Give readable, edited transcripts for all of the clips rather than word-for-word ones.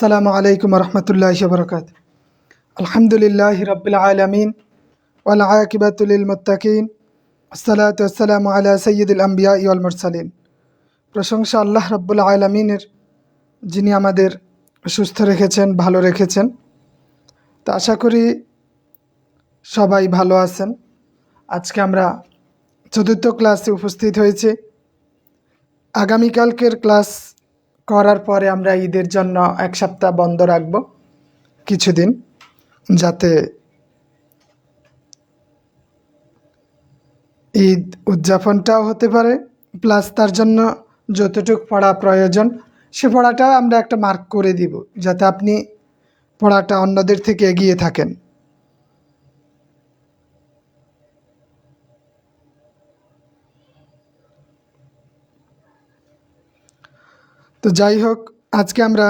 আসসালামু আলাইকুম রহমতুল্লাহি ওয়া বারাকাতুহু। আলহামদুলিল্লাহি রাব্বিল আলামিন ওয়াল আকিবাতু লিল মুত্তাকিন আসসালাতু ওয়াসসালামু আলা সাইয়্যিদিল আমবিয়া ওয়াল মুরসালিন। প্রশংসা আল্লাহ রাব্বুল আলামিনের, যিনি আমাদের সুস্থ রেখেছেন, ভালো রেখেছেন। তো আশা করি সবাই ভালো আছেন। আজকে আমরা চতুর্থ ক্লাসে উপস্থিত হয়েছি। আগামীকালকের ক্লাস করার পরে আমরা ঈদের জন্য এক সপ্তাহ বন্ধ রাখব কিছুদিন, যাতে ঈদ উদযাপনটাও হতে পারে, প্লাস তার জন্য যতটুকু পড়া প্রয়োজন সে পড়াটাও আমরা একটা মার্ক করে দিব, যাতে আপনি পড়াটা অন্যদের থেকে এগিয়ে থাকেন। তো যাই হোক, আজকে আমরা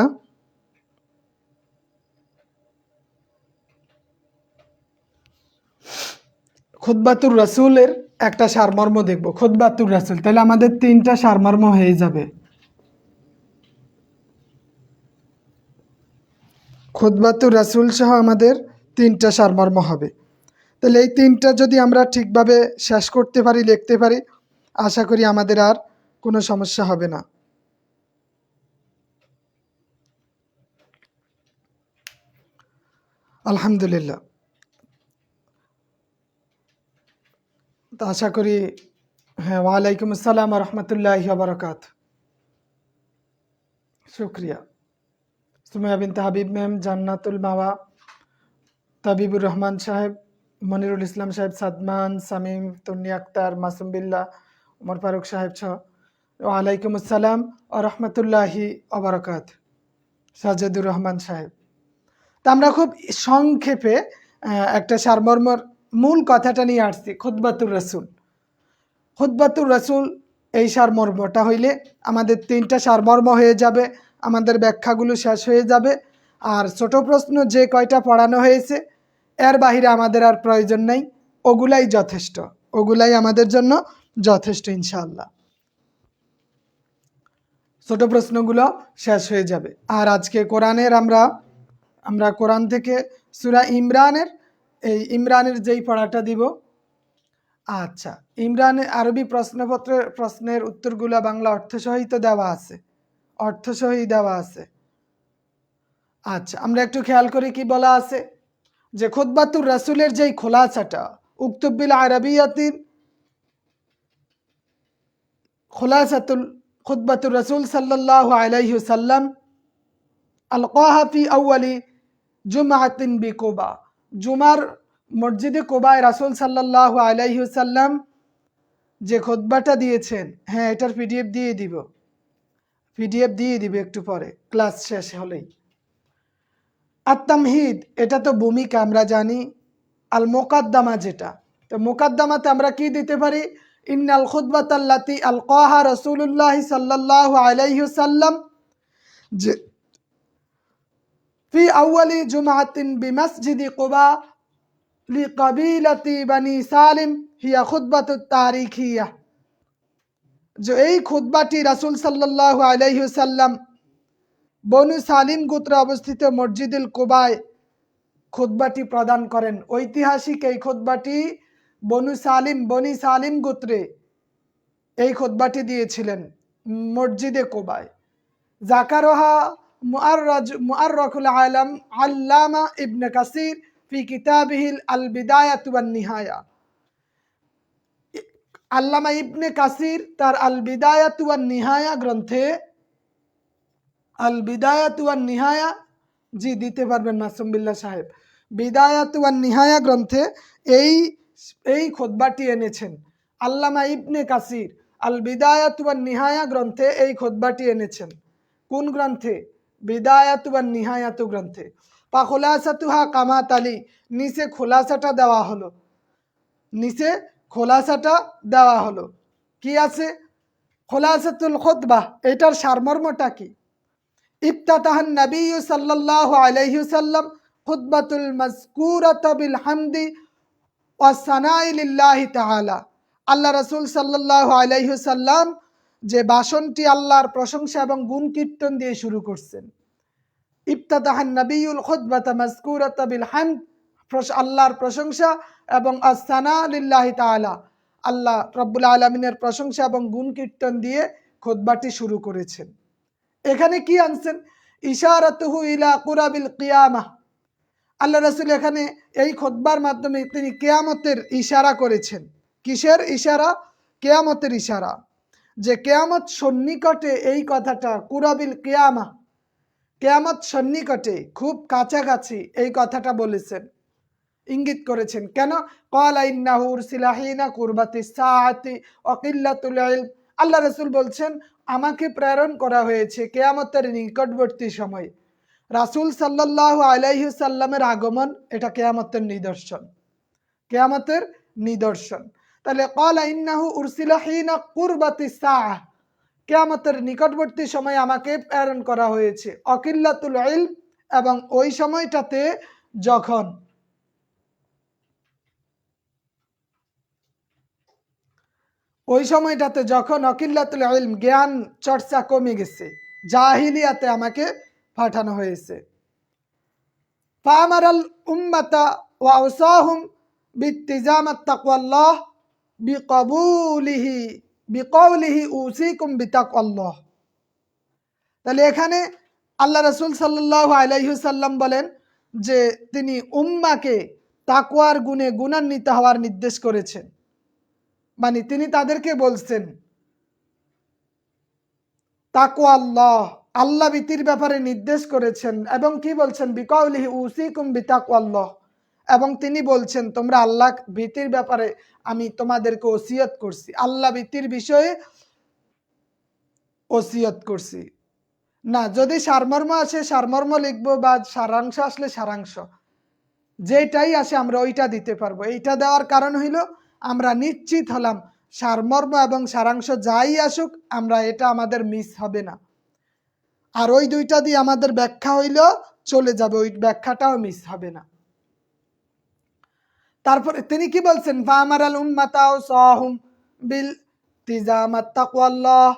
খুতবাতুর রাসূলের একটা সারমর্ম দেখব। খুতবাতুর রাসূল, তাহলে আমাদের তিনটা সারমর্ম হয়ে যাবে। খুতবাতুর রাসূল সহ আমাদের তিনটা সারমর্ম হবে। তাহলে এই তিনটা যদি আমরা ঠিকভাবে শেষ করতে পারি, লিখতে পারি, আশা করি আমাদের আর কোনো সমস্যা হবে না। আলহামদুলিল্লাহ। তো আশা করি, হ্যাঁ, ওয়ালাইকুম আসসালাম রহমতুল্লাহি ওয়া বারাকাতুহু। শুক্রিয়া। সুমাইয়া বিনতে হাবিব ম্যাম, জান্নাতুল মাওয়া, তাবিবুর রহমান সাহেব, মনিরুল ইসলাম সাহেব, সাদমান, সামিম, তন্নি আক্তার, মাসুম বিল্লাহ, ওমর ফারুক সাহেব সহ ওয়ালাইকুম আসসালাম ও রহমতুল্লাহি ওয়া বারাকাতুহু, সাজেদুর রহমান সাহেব। তা আমরা খুব সংক্ষেপে একটা সারমর্মর মূল কথাটা নিয়ে আসছি। খুতবাতুর রাসূল। খুতবাতুর রাসূল, এই সারমর্মটা হইলে আমাদের তিনটা সারমর্ম হয়ে যাবে, আমাদের ব্যাখ্যাগুলো শেষ হয়ে যাবে। আর ছোট প্রশ্ন যে কয়টা পড়ানো হয়েছে এর বাহিরে আমাদের আর প্রয়োজন নেই, ওগুলাই যথেষ্ট, ওগুলাই আমাদের জন্য যথেষ্ট ইনশাআল্লাহ। ছোট প্রশ্নগুলো শেষ হয়ে যাবে। আর আজকে কোরআনের আমরা কোরআন থেকে সূরা ইমরানের যেই পড়াটা দিব। আচ্ছা, ইমরানের আরবি প্রশ্নের উত্তরগুলো বাংলা অর্থসহিত দেওয়া আছে, অর্থসহি দেওয়া আছে। আচ্ছা, আমরা একটু খেয়াল করি কি বলা আছে, যে খুতবাতুর রাসূলের যেই খোলাসাটা, উক্তুব বিল আরাবিয়াতিন খোলাসাতুল খুতবাতুর রাসূল সাল্লাল্লাহু আলাইহি ওয়াসাল্লাম আলকাহা ফি আউয়ালি জুমআতিন বিকুবা। জুমার মসজিদে কুবায় রাসূল সাল্লাল্লাহু আলাইহি ওয়াসাল্লাম যে খুতবাটা দিয়েছেন, হ্যাঁ, এটার পিডিএফ দিয়ে দিব একটু পরে ক্লাস শেষ হলেই। আত-তামহিদ, এটা তো ভূমিকা আমরা জানি। আল মুকাদ্দামা, যেটা, তো মুকাদ্দামাতে আমরা কি দিতে পারি? ইন্নাল খুতবাতাল্লাতি আলকাহা রাসূলুল্লাহ সাল্লাল্লাহু আলাইহি ওয়াসাল্লাম যে ফি আউয়ালি জুমআতিন বিমাসজিদি কুবা লিকাবিলাতি বানি সালিম হিয়া খুতবাতুত তারিখিয়া। যে এই খুতবাটি রাসূল সাল্লাল্লাহু আলাইহি ওয়াসাল্লাম বনু সালিম গোত্রে অবস্থিত মসজিদুল কুবায় খুতবাটি প্রদান করেন। ঐতিহাসিক এই খুতবাটি বনি সালিম গোত্রে এই খুতবাটি দিয়েছিলেন মসজিদে কুবায়। জাকারহা মুআররাকুল আলম আল্লামা ইবনে কাসির ফি কিতাবিহিল আল বিদায়াতু ওয়ান নিহায়া। আল্লামা ইবনে কাসির তার আল বিদায়াতু ওয়ান নিহায়া গ্রন্থে, আল বিদায়াতু ওয়ান নিহায়া, জি দিতে পারবেন মাসুম বিল্লাহ সাহেব, বিদায়াতু ওয়ান নিহায়া গ্রন্থে এই খুতবাটি এনেছেন। আল্লামা ইবনে কাসির আল বিদায়াতু ওয়ান নিহায়া গ্রন্থে এই খুতবাটি এনেছেন। কোন গ্রন্থে? বিদায়াতু ওয়ান নিহায়াতু গ্রন্থে। পা খুলাসাতুহা কামাত আলী, নিচে খোলাসাটা দেওয়া হলো, নিচে খোলাসাটা দেওয়া হলো। কি আছে? খোলাসাতুল খুতবাহ, এটার সারমর্মটা কি? ইফতাতাহান নবী সাল্লাল্লাহু আলাইহি ওয়াসাল্লাম খুতবাতুল মাযকুরাতা বিল হামদি ওয়াস সানাই লিল্লাহি তাআলা। আল্লাহ রাসূল সাল্লাল্লাহু আলাইহি ওয়াসাল্লাম যে ভাষণটি আল্লাহর প্রশংসা এবং গুণ কীর্তন দিয়ে শুরু করছেন। ইফতাতাহান নবিয়ুল খুতবাতা মাযকুরাতা বিল হামদ, আল্লাহর প্রশংসা এবং আসসানা লিল্লাহি তাআলা, আল্লাহ রাব্বুল আলামিনের প্রশংসা এবং গুণ কীর্তন দিয়ে খুতবাটি শুরু করেছেন। এখানে কি আনছেন? ইশারাতুহু ইলা কুরাবিল কিয়ামাহ। আল্লাহ রাসূল এখানে এই খুতবার মাধ্যমে তিনি কিয়ামতের ইশারা করেছেন। কিসের ইশারা? কিয়ামতের ইশারা, যে কিয়ামত সন্নিকটে, এই কথাটা কুরাবিল কিয়ামাহ, কিয়ামত সন্নিকটে, খুব কাছাকাছি, এই কথাটা বলেছেন, ইঙ্গিত করেছেন। কেন? ক্বালা ইন্নাহু উরসিলা হিনা কুরবাতিস সাআতি ওয়া কিল্লাতুল ইলম। আল্লাহ রাসূল বলছেন, আমাকে প্রেরণ করা হয়েছে কিয়ামতের নিকটবর্তী সময়। রাসূল সাল্লাল্লাহু আলাইহি সাল্লামের আগমন, এটা কিয়ামতের নিদর্শন, কিয়ামতের নিদর্শন। তাহলে ক্বালা ইন্নাহু উরসিলা হিনা কুরবাতিস সাআহ, কিয়ামতের নিকটবর্তী সময় আমাকে প্রেরণ করা হয়েছে। অকিল্লাতুল ইলম, এবং ওই সময়টাতে যখন অকিল্লাতুল ইলম, জ্ঞান চর্চা কমে গেছে, জাহিলিয়াতে আমাকে পাঠানো হয়েছে। ফামারাল উম্মাতা ওয়া আওসাহুম বিত্তিজামাত তাকওয়াল্লাহ বিকাউলিহি উসিকুম বিতাকওয়াল্লাহ। তাহলে এখানে আল্লাহ রাসূল সাল্লাল্লাহু আলাইহি ওয়াসাল্লাম বলেন যে তিনি উম্মাকে তাকওয়ার গুণে গুণান্বিত হওয়ার নির্দেশ করেছেন। মানে তিনি তাদেরকে বলছেন তাকওয়া আল্লাহ, আল্লাহ ভীতির ব্যাপারে নির্দেশ করেছেন, এবং কি বলছেন? বিকাউলিহি উসিকুম বিতাকওয়াল্লাহ, এবং তিনি বলছেন তোমরা আল্লাহ ভীতির ব্যাপারে আমি তোমাদেরকে ওসিয়ত করছি, আল্লাহ ভীতির বিষয়ে ওসিয়ত করছি। না, যদি সারমর্ম আসে সারমর্ম লিখবো, বা সারাংশ আসলে সারাংশ, যেটাই আসে আমরা ওইটা দিতে পারবো। এইটা দেওয়ার কারণ হইল আমরা নিশ্চিত হলাম সারমর্ম এবং সারাংশ যাই আসুক, আমরা এটা আমাদের মিস হবে না। আর ওই দুইটা দিয়ে আমাদের ব্যাখ্যা হইল চলে যাবে, ওই ব্যাখ্যাটাও মিস হবে না। তারপরে তিনি কি বলছেন? ফামারাল উম্মাতা ওয়াসাহুম বিল তিজামাত তাকওয়াল্লাহ।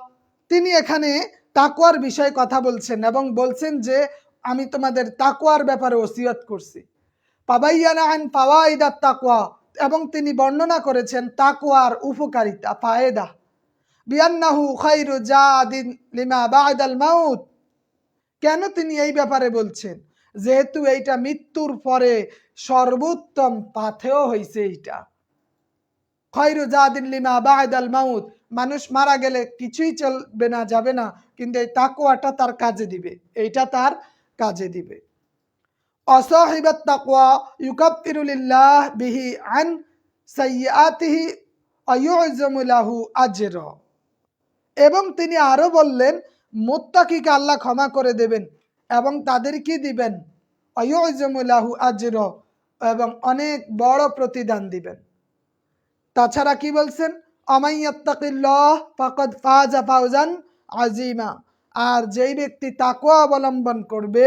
তিনি এখানে তাকওয়ার বিষয়ে কথা বলছেন এবং বলছেন যে আমি তোমাদের তাকওয়ার ব্যাপারে ওসিয়ত করছি। পাবাইয়ানা আন ফাওয়াইদাত তাকওয়া, এবং তিনি বর্ণনা করেছেন তাকওয়ার উপকারিতা, ফায়দা। বিআন্নাহু খায়রু জাদিন লিমা বা'দাল মাউত। কেন তিনি এই ব্যাপারে বলছেন? যেহেতু এইটা মৃত্যুর পরে সর্বোত্তম পাথেয় হইছে। এইটা খায়রু জাদিন লিমা বা'দাল মাউত, মানুষ মারা গেলে কিছুই চলবে না, যাবে না, কিন্তু এই তাকওয়াটা তার কাজে দিবে, এইটা তার কাজে দিবে। অসাহিবাত তাকওয়া ইউকাফিরু লিল্লাহ বিহি আন সাইয়্যাতিহি ওয়া ইউযিমু লাহু আজরা। এবং তিনি আরো বললেন মুত্তাকিকে আল্লাহ ক্ষমা করে দেবেন এবং তাদের কি দিবেন? ওয়া ইউযিমু লাহু আজরা, এবং অনেক বড় প্রতিদান দিবেন। তাছাড়া কি বলছেন? আমাইয়াত্তাকিল্লাহ ফাকাদ ফাজা ফাওজান আযীমা। আর যেই ব্যক্তি তাকওয়া অবলম্বন করবে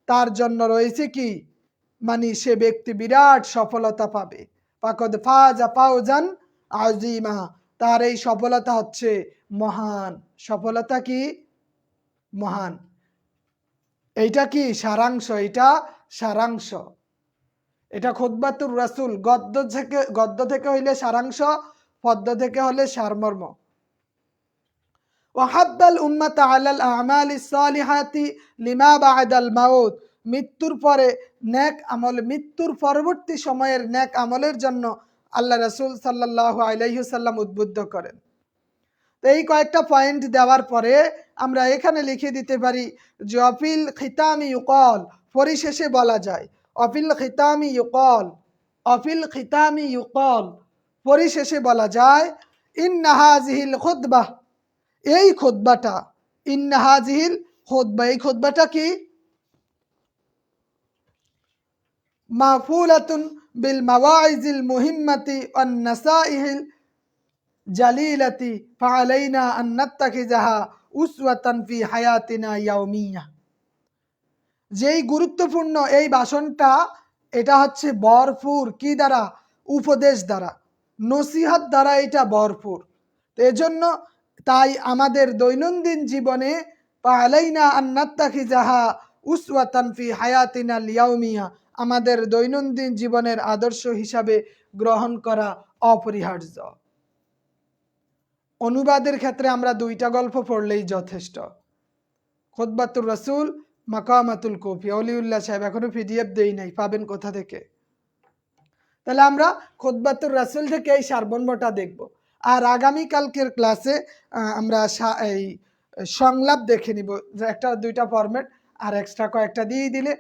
তার জন্য রয়েছে কি? মানে সে ব্যক্তি বিরাট সফলতা পাবে। ফাকাদ ফাজা ফাওজান আযীমা, তার এই সফলতা হচ্ছে মহান সফলতা। কি? মহান। এইটা কি সারাংশ? এটা সারাংশ। এটা খুতবাতুর রাসূল, গদ্য থেকে হইলে সারাংশ, পদ্য থেকে হলে সারমর্ম। ওয়াহাব্বাল উম্মাতা আলাল আমালিস সালিহাতি লিমা বা'দাল মাউত। মৃত্যুর পরে নেক আমল, মৃত্যুর পরবর্তী সময়ের নেক আমলের জন্য আল্লাহ রাসূল সাল্লাল্লাহু আলাইহি ওয়াসাল্লাম উদ্বুদ্ধ করেন। তো এই কয়েকটা পয়েন্ট দেওয়ার পরে আমরা এখানে লিখে দিতে পারি যে অফিল খিতামি ইউকাল, পরিশেষে বলা যায়। অফিল খিতামি ইউকাল, অফিল খিতামি ইউকাল, পরিশেষে বলা যায় ইন্না হাযিহিল খুতবাহ, এই খুতবাটা, ইন্না হাযিহিল খুতবা, এই খুতবাটা কি? মাফুলাতুন বিল মাওয়াইজিল মুহিম্মাতি ওয়ান নাসাইহিল জালিলাতি ফাআলাইনা আন নাত্তাখিযাহা উসওয়াতান ফি হায়াতিনা ইয়াউমিয়া। যেই গুরুত্বপূর্ণ এই ভাষণটা, এটা হচ্ছে ভরপুর কি দ্বারা? উপদেশ দ্বারা, নসিহত দ্বারা এটা ভরপুর। এজন্য তাই আমাদের দৈনন্দিন জীবনে ফাআলাইনা আন নাত্তাখিযাহা উসওয়াতান ফি হায়াতিনা লিয়াউমিয়া, আমাদের দৈনন্দিন জীবনের আদর্শ হিসাবে গ্রহণ করা অপরিহার্য। অনুবাদের ক্ষেত্রে আমরা দুইটা গল্প পড়লেই যথেষ্ট। খুতবাতুর রাসূল, মাকামাতুল কফি। অলিউল্লাহ সাহেব এখনো পিডিএফ দেই নাই, পাবেন কোথা থেকে? তাহলে আমরা খুতবাতুর রাসূল থেকে এই সারমর্মটা দেখব। আর আগামীকালকের ক্লাসে আমরা এই সংলাপ দেখে নিব, যে একটা দুইটা ফরম্যাট আর এক্সট্রা কয়েকটা দিয়ে দিলে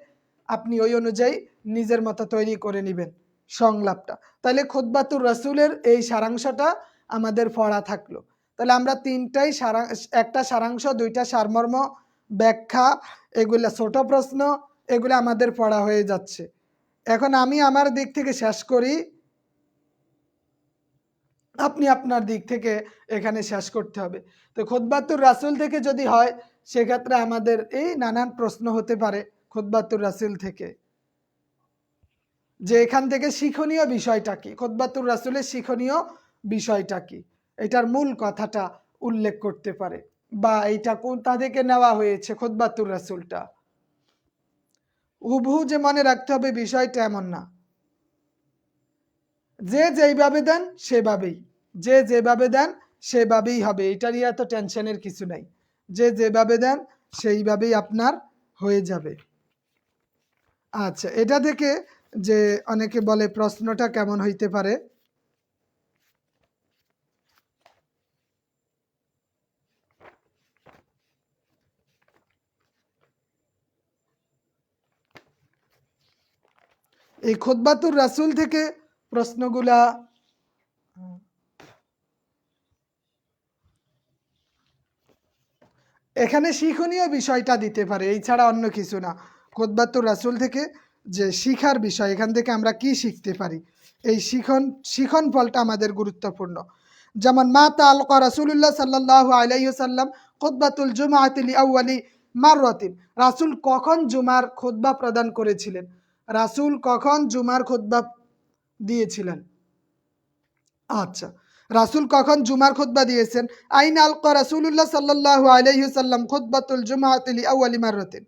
আপনি ওই অনুযায়ী নিজের মতো তৈরি করে নেবেন সংলাপটা। তাহলে খুতবাতুর রাসূলের এই সারাংশটা আমাদের পড়া থাকলো। তাহলে আমরা তিনটাই একটা সারাংশ, দুইটা সারমর্ম, ব্যাখ্যা, এগুলা ছোট প্রশ্ন, এগুলো আমাদের পড়া হয়ে যাচ্ছে। এখন আমি আমার দিক থেকে শেষ করি, আপনি আপনার দিক থেকে এখানে শেষ করতে হবে। তো খুতবাতুর রাসূল থেকে যদি হয় সেক্ষেত্রে আমাদের এই নানান প্রশ্ন হতে পারে খুতবাতুর রাসূল থেকে, যে এখান থেকে শিক্ষণীয় বিষয়টা কি, খুতবাতুর রাসূলের শিক্ষণীয় বিষয়টা কি, এটার মূল কথাটা উল্লেখ করতে পারে, বা এইটা কোথা থেকে নেওয়া হয়েছে খুতবাতুর রাসূলটা। হুবহু যে মনে রাখতে হবে বিষয়টা এমন না, যে যেইভাবে দেন সেভাবেই, যে যেভাবে দেন সেভাবেই হবে, এটা নিয়ে এত টেনশনের কিছু নাই। যে যেভাবে দেন সেইভাবেই আপনার হয়ে যাবে। আচ্ছা, এটা থেকে যে অনেকে বলে প্রশ্নটা কেমন হইতে পারে, এই খুতবাতুর রাসূল থেকে প্রশ্নগুলা এখানে শিক্ষণীয় বিষয়টা দিতে পারে, এই ছাড়া অন্য কিছু না। খুতবাতুর রাসূল থেকে যে শিখার বিষয়, এখান থেকে আমরা কি শিখতে পারি, এই শিখন ফলটা আমাদের গুরুত্বপূর্ণ। যেমন মা তাআল্লাকা রাসূলুল্লাহ সাল্লাল্লাহু আলাইহি ওয়াসাল্লাম খুতবাতুল জুমআতি লিআউয়ালি মাররাতিন, রাসূল কখন জুমার খুতবা প্রদান করেছিলেন, রাসূল কখন জুমার খুতবা দিয়েছিলেন? আচ্ছা, রাসূল কখন জুমার খুতবা দিয়েছেন? আইনা আলকা রাসূলুল্লাহ সাল্লাল্লাহু আলাইহি ওয়াসাল্লাম খুতবাতুল জুমআতি লিআউয়ালি মাররাতিন,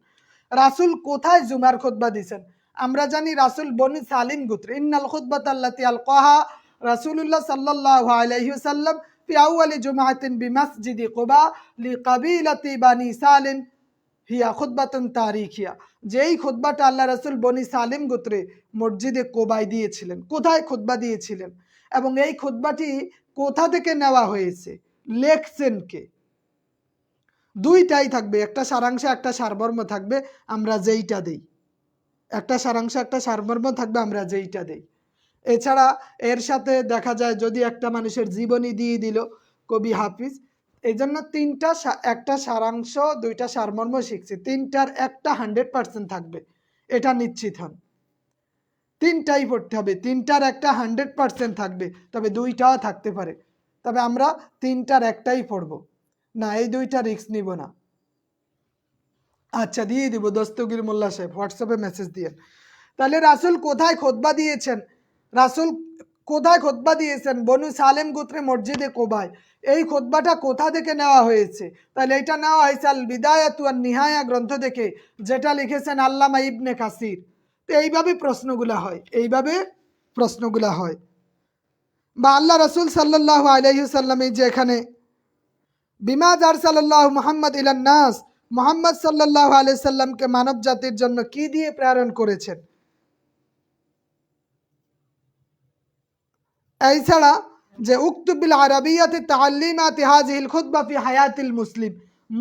রাসূল কোথায় জুমার খুতবা দিয়েছেন? আমরা জানি রাসূল বনি সালিম গোত্র। ইন্নাল খুতবাতা আল্লাতী আলকাহা রাসূলুল্লাহ সাল্লাল্লাহু আলাইহি ওয়াসাল্লাম ফি আউয়ালি জুমআতিন বিমাসজিদি কুবা লিকাবিলাতি বানি সালিম হিয়া খুতবাতুন তারিখিয়া, যেই খুতবাটা আল্লাহ রাসূল বনি সালিম গোত্রে মসজিদে কুবায় দিয়েছিলেন। কোথায় খুতবা দিয়েছিলেন এবং এই খুতবাটি কোথা থেকে নেওয়া হয়েছে, লেখছেন কে? দুইটাই থাকবে, একটা সারাংশ একটা সারমর্ম থাকবে, আমরা যেইটা দেই। একটা সারাংশ একটা সারমর্ম থাকবে, আমরা যেইটা দেই। এছাড়া এর সাথে দেখা যায় যদি একটা মানুষের জীবনী দিয়ে দিল কবি হাফিজ, এই জন্য একটা সারাংশ দুইটা সারমর্ম শিখছে, তিনটার একটা 100% থাকবে, এটা নিশ্চিত হন। তিনটাই পড়তে হবে, তিনটার একটা 100% থাকবে, তবে দুইটাও থাকতে পারে, তবে আমরা তিনটার একটাই পড়ব না, এই দুইটা রিস্ক নিব না। আচ্ছা, দিয়ে দিব দস্তগীর মোল্লা সাহেব, হোয়াটসঅ্যাপে মেসেজ দিয়ে। তাহলে রাসূল কোথায় খুতবা দিয়েছেন? রাসূল কোথায় খুতবা দিয়েছেন? বনু সালেম গোত্রে মসজিদে কুবায়। এই খুতবাটা কোথা থেকে নেওয়া হয়েছে? তাহলে এটা নেওয়া হয়েছে আল বিদায়াতু ওয়ান নিহায়া গ্রন্থ থেকে, যেটা লিখেছেন আল্লামা ইবনে কাসির। তো এইভাবে প্রশ্নগুলা হয়, এইভাবে প্রশ্নগুলা হয়। বা আল্লাহ রাসূল সাল্লাল্লাহু আলাইহি ওয়াসাল্লাম এই যে এখানে বিমা আরসালাল্লাহু মুহাম্মদ ইলান নাস, মুহাম্মদ সাল্লাল্লাহু আলাইহি সাল্লামকে মানব জাতির জন্য কি দিয়ে প্রেরণ করেছেন? এছাড়া যে উক্তু বিল আরাবিয়াতি তাআল্লিমাতি হাযিহিল খুতবা ফি হায়াতিল মুসলিম,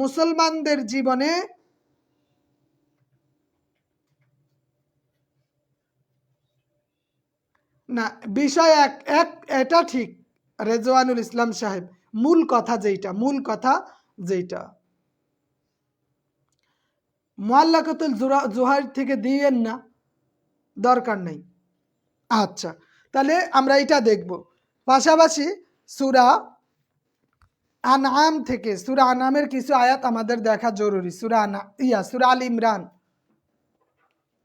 মুসলমানদের জীবনে না বিষয় এক এক এটা ঠিক, রেজওয়ানুল ইসলাম সাহেব, মূল কথা যেইটা মুআল্লাকাতুল জুহার থেকে দিয়েন না, দরকার নেই। আচ্ছা, তাহলে আমরা এটা দেখব। পাশাপাশি সূরা আনআম থেকে, সূরা আনআমের কিছু আয়াত আমাদের দেখা জরুরি। সূরা আল ইমরান,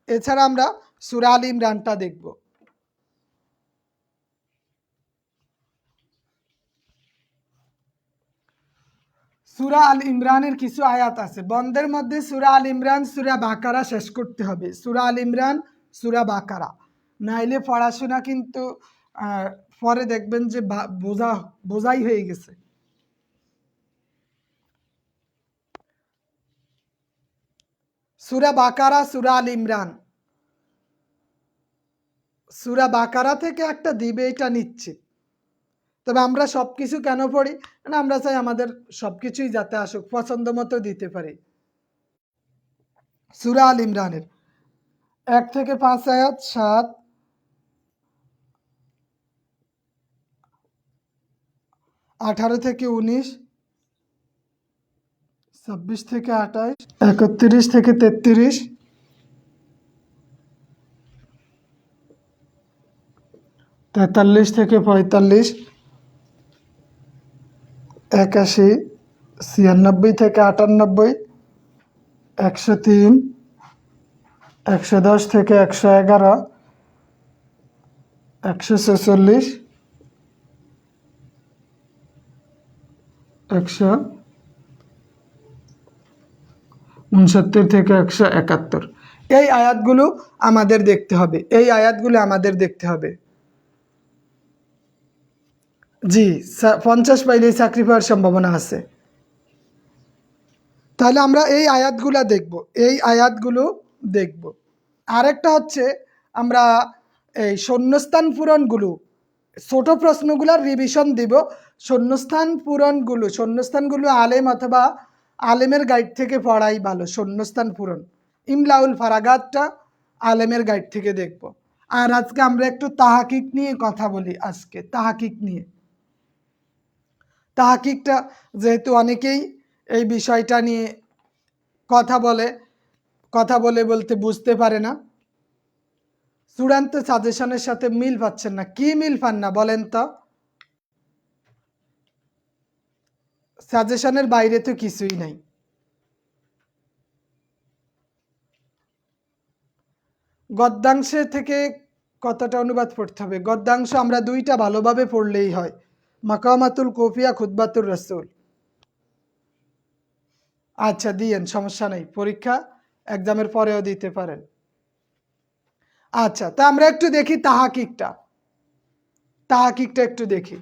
এছাড়া আমরা সূরা আল ইমরানটা দেখব। সূরা আল ইমরানের কিছু আয়াত আছে, বন্ধের মধ্যে সূরা আল ইমরান সূরা বাকারা শেষ করতে হবে। সূরা আল ইমরান সূরা বাকারা, নাইলে পড়াশোনা কিন্তু পরে দেখবেন যে বোঝাই হয়ে গেছে। সূরা বাকারা, সূরা আল ইমরান, সূরা বাকারা থেকে একটা দিবে, এটা নিশ্চিত। তবে আমরা সবকিছু কেন পড়ি না, আমরা চাই আমাদের সবকিছুই যাতে আসুক, পছন্দ মতো দিতে পারি। সূরা আল ইমরানের 1 থেকে 5 আয়াত, 7, 18 থেকে 19, 26 থেকে 28, 31 থেকে 33, 43 থেকে 45, 81, 96 থেকে 98, 103, 110 থেকে 111, 146, 169 থেকে 171। এই আয়াতগুলো আমাদের দেখতে হবে, এই আয়াতগুলো আমাদের দেখতে হবে। জি, 50 পাইলেই চাকরি পাওয়ার সম্ভাবনা আছে। তাহলে আমরা এই আয়াতগুলো দেখব, এই আয়াতগুলো দেখব। আরেকটা হচ্ছে আমরা এই শূন্যস্থান ছোট প্রশ্নগুলোর রিভিশন দিব। শূন্যস্থানগুলো আলেম অথবা আলেমের গাইড থেকে পড়াই ভালো। শূন্যস্থান পূরণ, ইমলাউল ফারাগাতটা আলেমের গাইড থেকে দেখব। আর আজকে আমরা একটু তাহাকিক নিয়ে কথা বলি। আজকে তাহাকিকটা যেহেতু অনেকেই এই বিষয়টা নিয়ে কথা বলতে বুঝতে পারে না, চূড়ান্ত সাজেশনের সাথে মিল পাচ্ছেন না। কি মিল পান না বলেন তো? সাজেশনের বাইরে তো কিছুই নাই। গদ্যাংশে থেকে কতটা অনুবাদ পড়তে হবে? গদ্যাংশ আমরা 2টা ভালোভাবে পড়লেই হয়, মাকামাতুল কফিয়া, খুতবাতুর রাসূল। আচ্ছা দিয়েন, সমস্যা নেই, পরীক্ষা এক্সামের পরেও দিতে পারেন। আচ্ছা, তা আমরা একটু দেখি তাহাকিকটা একটু দেখি।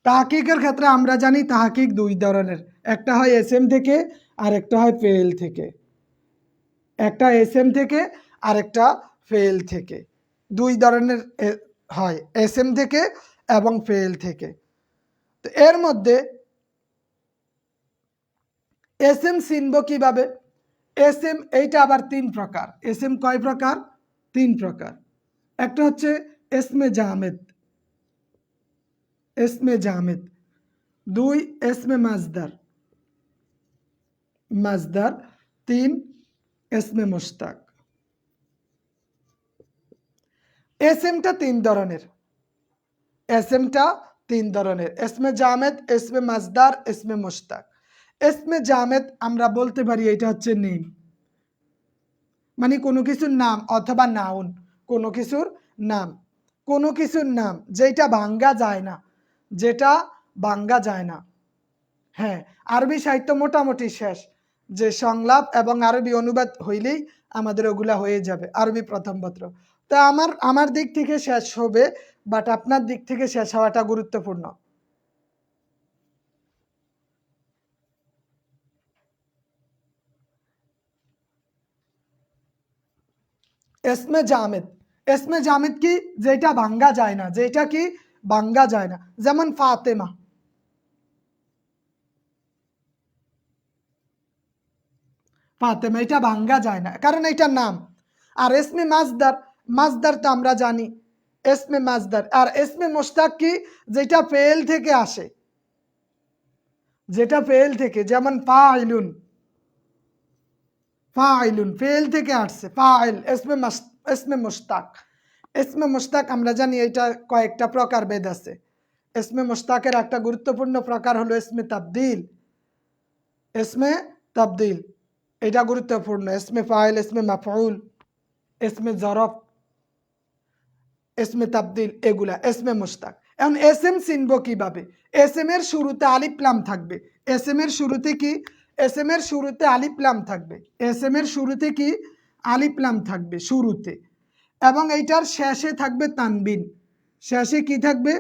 তাহাকিকের ক্ষেত্রে আমরা জানি তাহাকিক 2 ধরনের, একটা হয় এসএম থেকে আর একটা হয় ফেল থেকে। একটা এসএম থেকে আর একটা ফেল থেকে, 2 ধরনের হয়, এসএম থেকে এবং ফেল থেকে। তো এর মধ্যে এসএম চিনব কিভাবে? এসএম এইটা আবার 3 প্রকার। এসএম কয় প্রকার? 3 প্রকার। একটা হচ্ছে এসমে জামেদ, 2 এসমে মাজদার, 3 এসমে মুশতাক। এসএমটা 3 ধরনের, এসমে জামেদ, এসমে মাজদার, এসমে মুশতাক। এসমে জামেদ আমরা বলতে পারি এটা হচ্ছে নেম, মানে কোনো কিছুর নাম অথবা নাউন, কোনো কিছুর নাম যেটা ভাঙ্গা যায় না, হ্যাঁ। আরবি সাহিত্য মোটামুটি শেষ, যে সংলাপ এবং আরবি অনুবাদ হইলেই আমাদের ওগুলা হয়ে যাবে, আরবি প্রথম পত্র। তা আমার দিক থেকে শেষ হবে, বাট আপনার দিক থেকে শেষ হওয়াটা গুরুত্বপূর্ণ। এসমে জামেদ কি? যেটা ভাঙ্গা যায় না, যেমন ফাতেমা, এটা ভাঙ্গা যায় না, কারণ এটা নাম। আর এসমে মাজদার তো আমরা জানি, এসমে মাজদার। আর এসমে মুশতাক কি? যেটা ফেল থেকে আসে, যেমন ফাইলুন, ফেল থেকে আসছে, ফাইল এসমে মুশতাক আমরা জানি এটা কয়েকটা প্রকার ভেদ আছে। এসমে মুশতাকের একটা গুরুত্বপূর্ণ প্রকার হলো এসমে তাবদিল, এটা গুরুত্বপূর্ণ। এসমে ফাইল, এসমে মাফউল, এসমে জরফ, এসমে তাবদিল, এগুলা এসমে মুশতাক। এখন এসএম চিনব কিভাবে? এসএম এর শুরুতে আলিফ লাম থাকবে, এস এম এর শুরুতে কি, এস এম এর শুরুতে আলিফ লাম থাকবে, এস এম এর শুরুতে কি আলিফ লাম থাকবে শুরুতে, এবং এইটার শেষে থাকবে তানবিন। শেষে কি থাকবে,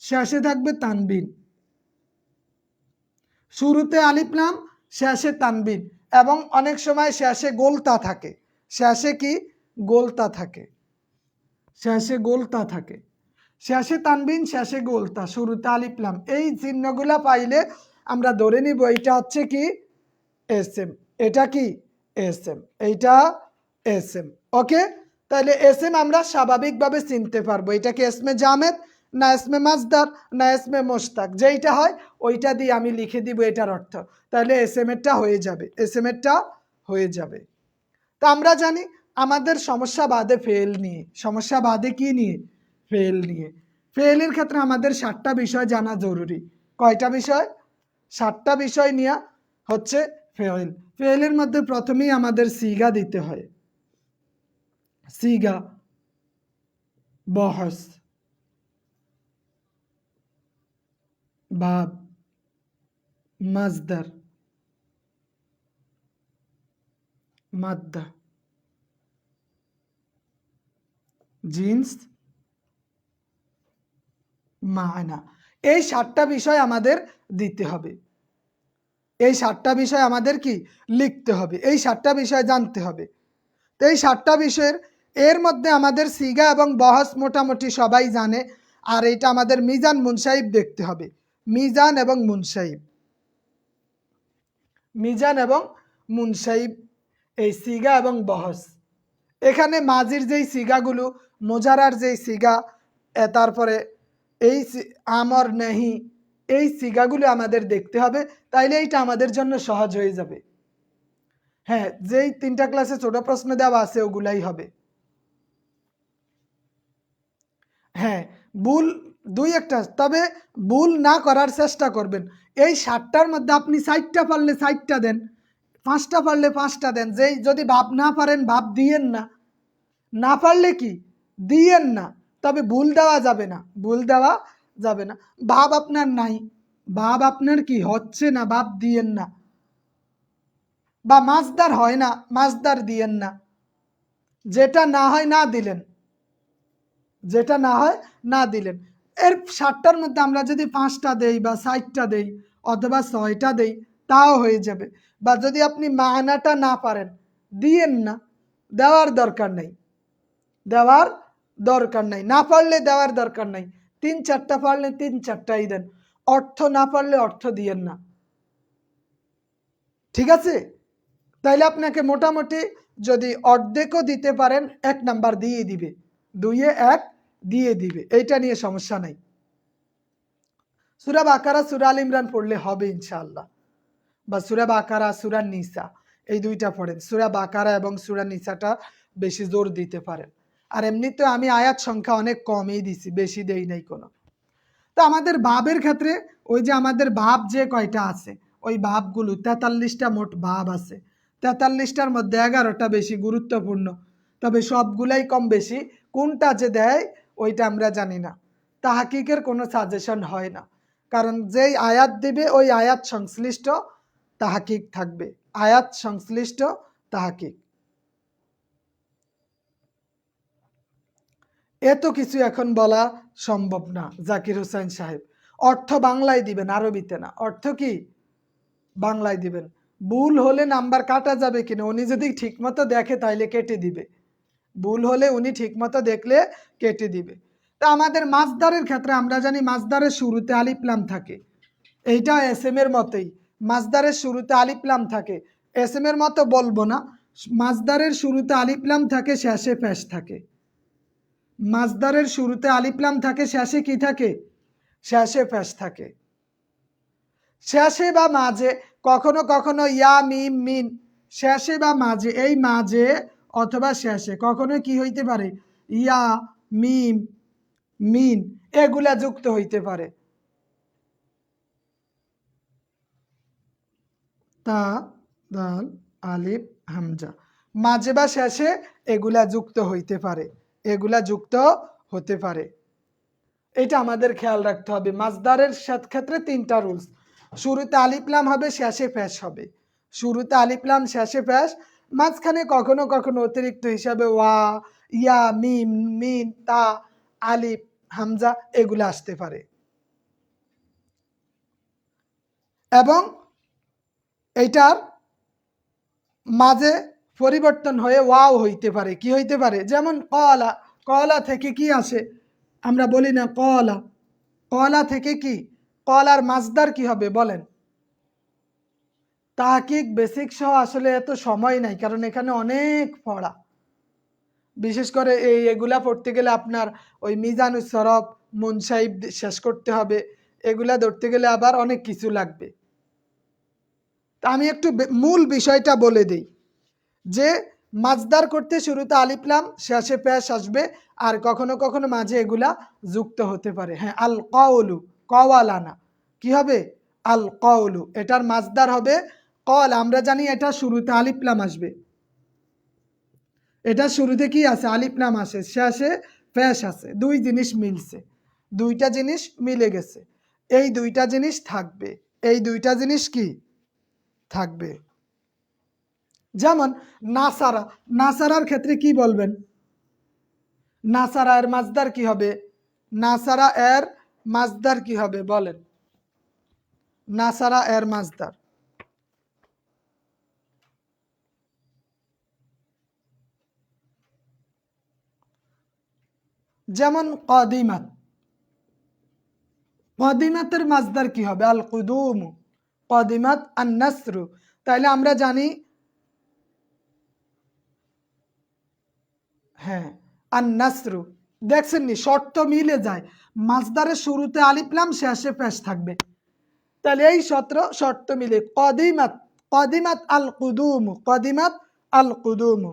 শেষে থাকবে তানবিন। শুরুতে আলিফ লাম, শেষে তানবিন, এবং অনেক সময় শেষে গোলতা থাকে। শেষে কি গোলতা থাকে, শেষে গোলতা থাকে, শেষে তানবিন, শেষে গোলতা, শুরুতে আলিফ লাম। এই চিহ্নগুলা পাইলে আমরা ধরে নিব এইটা হচ্ছে কি এস এম, এটা কি এস এম, এইটা এস এম। ওকে, তাহলে এস এম আমরা স্বাভাবিকভাবে চিনতে পারবো এটা কি এসমে জামেদ না এসমে মাজদার না এসমে মোশতাক, যেইটা হয় ওইটা দিয়ে আমি লিখে দিব এটার অর্থ। তাহলে এস এম এরটা হয়ে যাবে, এস এম এরটা হয়ে যাবে। তা আমরা জানি আমাদের সমস্যা বাদে ফেল নিয়ে, সমস্যা বাদে কি নিয়ে, ফেল নিয়ে। ফেলের ক্ষেত্রে আমাদের 7টা বিষয় জানা জরুরি। কয়টা বিষয়, 7টা বিষয় নিয়ে হচ্ছে ফেল। ফেলের মধ্যে প্রথমেই আমাদের সিগা দিতে হয়, সিগা, বহস, বাব, মাজদার, মাদ্দা, জিন্স, মানা। এই 7টা বিষয় আমাদের দিতে হবে, এই 7টা বিষয় আমাদের কি লিখতে হবে, এই 7টা বিষয় জানতে হবে। তো এই 7টা বিষয়ের এর মধ্যে আমাদের সিগা এবং বহস মোটামুটি সবাই জানে। আর এটা আমাদের মিজান মুনসাহিব দেখতে হবে, মিজান এবং মুনসাহিব, মিজান এবং মুনসাহিব, এই সিগা এবং বহস। এখানে মাজির যেই সিগাগুলো, মোজারার যেই সিগা, তারপরে এই আমর নেহি, এই সিগাগুলো আমাদের দেখতে হবে, তাইলে এইটা আমাদের জন্য সহজ হয়ে যাবে। হ্যাঁ, যেই 3টা ক্লাসে ছোট প্রশ্ন দেওয়া আছে ওগুলাই হবে। হ্যাঁ, ভুল 2-1টা, তবে ভুল না করার চেষ্টা করবেন। এই 7টার মধ্যে আপনি 4টা পারলে 4টা দেন, 5টা পারলে 5টা দেন। যেই যদি ভাব না পারেন ভাব দিয়েন না, না পারলে কি দিয়েন না, তবে ভুল দেওয়া যাবে না, ভুল দেওয়া যাবে না। ভাব আপনার নাই, ভাব আপনার কি হচ্ছে না, ভাব দিয়েন না। বা মাজদার হয় না, মাজদার দিয়েন না। যেটা না হয় না দিলেন, যেটা না হয় না দিলেন। এর 7টার মধ্যে আমরা যদি 5টা দেই বা 4টা দেই অথবা 6টা দেই তাও হয়ে যাবে। বা যদি আপনি মানাটা না পারেন দিয়েন না, দেওয়ার দরকার নেই, দেওয়ার দরকার নাই, না পারলে দেওয়ার দরকার নাই। 3-4টা পারলে 3-4টাই দেন, অর্থ না পারলে অর্থ দিয়েন না, ঠিক আছে? তাইলে আপনাকে মোটামুটি যদি অর্ধেকও দিতে পারেন 1 নাম্বার দিয়ে দিবে, 2-এ 1 দিয়ে দিবে, এইটা নিয়ে সমস্যা নাই। সূরা বাকারা সূরা আল ইমরান পড়লে হবে ইনশাআল্লাহ, বা সূরা বাকারা সূরা নিসা, এই 2টা পড়েন। সূরা বাকারা এবং সূরা নিসাটা বেশি জোর দিতে পারেন। আর এমনিতে আমি আয়াত সংখ্যা অনেক কমই দিছি, বেশি দেই নাই কোনো। তো আমাদের ভাবের ক্ষেত্রে ওই যে আমাদের ভাব যে কয়টা আছে, ওই ভাবগুলো 43টা মোট ভাব আছে। 43টার মধ্যে 11টা বেশি গুরুত্বপূর্ণ, তবে সবগুলাই কম বেশি। কোনটা যে দেয় ওইটা আমরা জানি না, তাহকিকের কোনো সাজেশন হয় না, কারণ যেই আয়াত দিবে ওই আয়াত সংশ্লিষ্ট তাহকিক থাকবে, আয়াত সংশ্লিষ্ট তাহকিক। এত কিছু এখন বলা সম্ভব না জাকির হোসেন সাহেব। অর্থ বাংলায় দিবেন, আরবিতে না। অর্থ কি বাংলায় দিবেন। ভুল হলে নাম্বার কাটা যাবে কিনা, উনি যদি ঠিকমতো দেখে তাইলে কেটে দিবে, ভুল হলে উনি ঠিকমতো দেখলে কেটে দিবে। তা আমাদের মাজদারের ক্ষেত্রে আমরা জানি মাজদারের শুরুতে আলিফ লাম থাকে, এইটা এস এম এর মতোই। মাজদারের শুরুতে আলিফ লাম থাকে, এস এম এর মতো বলবো না। মাজদারের শুরুতে আলিফ লাম থাকে, শেষে পেশ থাকে। মাজদারের শুরুতে আলিফ লাম থাকে, শেষে কি থাকে, শেষে পেশ থাকে। শেষে বা মাঝে, কখনো কখনো ইয়া মিম মিন, শেষে বা মাঝে, এই মাঝে অথবা শেষে কখনো কি হইতে পারে, ইয়া মিম মিন এগুলা যুক্ত হইতে পারে। তা দাল আলিফ হামজা, মাঝে বা শেষে এগুলা যুক্ত হইতে পারে, এগুলা যুক্ত হতে পারে। এটা আমাদের খেয়াল রাখতে হবে। মাজদারের ক্ষেত্রে 3টা রুলস। শুরুতে আলিফ লাম হবে, শেষে পেশ হবে। শুরুতে আলিফ লাম, শেষে পেশ, মাঝখানে কখনো কখনো অতিরিক্ত হিসাবে ওয়া, ইয়া, মিম, মিন, তা, আলিফ, হামজা এগুলো আসতে পারে। এবং এইটার মাঝে পরিবর্তন হয়ে ওয়াও হইতে পারে। কি হইতে পারে? যেমন কলা, কলা থেকে কি আসে? আমরা বলি না কলা, কলা থেকে কি? কলার মাজদার কি হবে বলেন? তাহকিক বেসিক সহ আসলে এত সময় নাই, কারণ এখানে অনেক পড়া। বিশেষ করে এগুলা পড়তে গেলে আপনার ওই মিজানুস সরফ, মুনসাইব শেষ করতে হবে, এগুলা ধরতে গেলে আবার অনেক কিছু লাগবে। তা আমি একটু মূল বিষয়টা বলে দিই যে মাজদার করতে শুরুতে আলিফ লাম, শেষে পেশ আসবে, আর কখনো কখনো মাঝে এগুলা যুক্ত হতে পারে। হ্যাঁ, আল কাউলু, কওয়ালানা কি হবে? আল কাউলু, এটার মাজদার হবে কল। আমরা জানি এটা শুরুতে আলিফ লাম আসবে, এটা শুরুতে কি আছে? আলিফ লাম আসে, শেষে পেশ আছে। দুই জিনিস মিলছে, দুইটা জিনিস মিলে গেছে, এই দুইটা জিনিস থাকবে, এই দুইটা জিনিস কি থাকবে। যেমন নাসারা, নাসারার ক্ষেত্রে কি বলবেন? নাসারা এর মাজদার কি হবে? নাসারা এর মাজদার কি হবে বলেন? নাসারা এর মাজদার যেমন কদিমাত, কদিমাতের মাজদার কি হবে? আল কুদুম, কদিমাত আন নাসরু। তাইলে আমরা জানি, হ্যাঁ, আন নাসরু। দেখছেন নি, শর্ত মিলে যায়, মাজদারের শুরুতে আলিফ লাম, শেষে পেশ থাকবে। তাহলে এই শর্ত মিলে কদিমাত, কদিমাত আল কুদুম, কদিমাত আল কুদুম।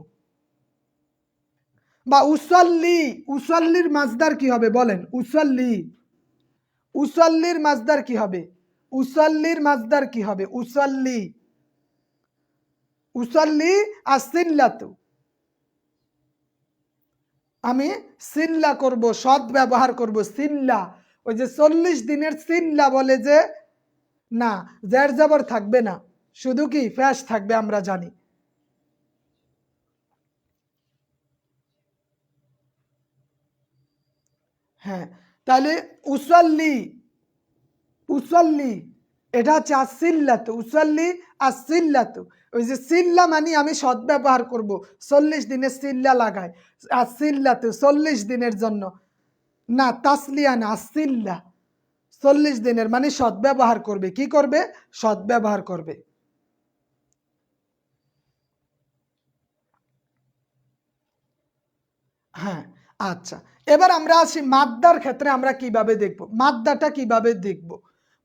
বা উসল্লি, উসল্লির মাজদার কি হবে বলেন? উসল্লি, উসল্লির মাজদার কি হবে? উসল্লির মাজদার কি হবে? উসল্লি, উসল্লি আসিল্লাতু, আমি সিল্লা করব, সদ ব্যবহার করব, সিল্লা। ওই যে 40 দিনের সিল্লা বলে যে, না, জের জবর থাকবে না, শুধু কি ফ্যাশ থাকবে, আমরা জানি। হ্যাঁ, তাহলে উসল্লি, উসল্লি এটা হচ্ছে আসিল্লাতু, উসল্লি আসিল্লাতু। ওই যে সিল্লা মানে আমি সদ্ব্যবহার করব, 40 দিনের সিল্লা লাগায়, আসিল্লাতু 40 দিনের জন্য, না তাসলিয়া না, আসিল্লা 40 দিনের মানে সদ্ব্যবহার করবে। কি করবে? সদ্ব্যবহার করবে। হ্যাঁ, আচ্ছা, এবার আমরা আসি মাদ্দার ক্ষেত্রে। আমরা কিভাবে দেখব মাদ্দাটা, কিভাবে দেখব?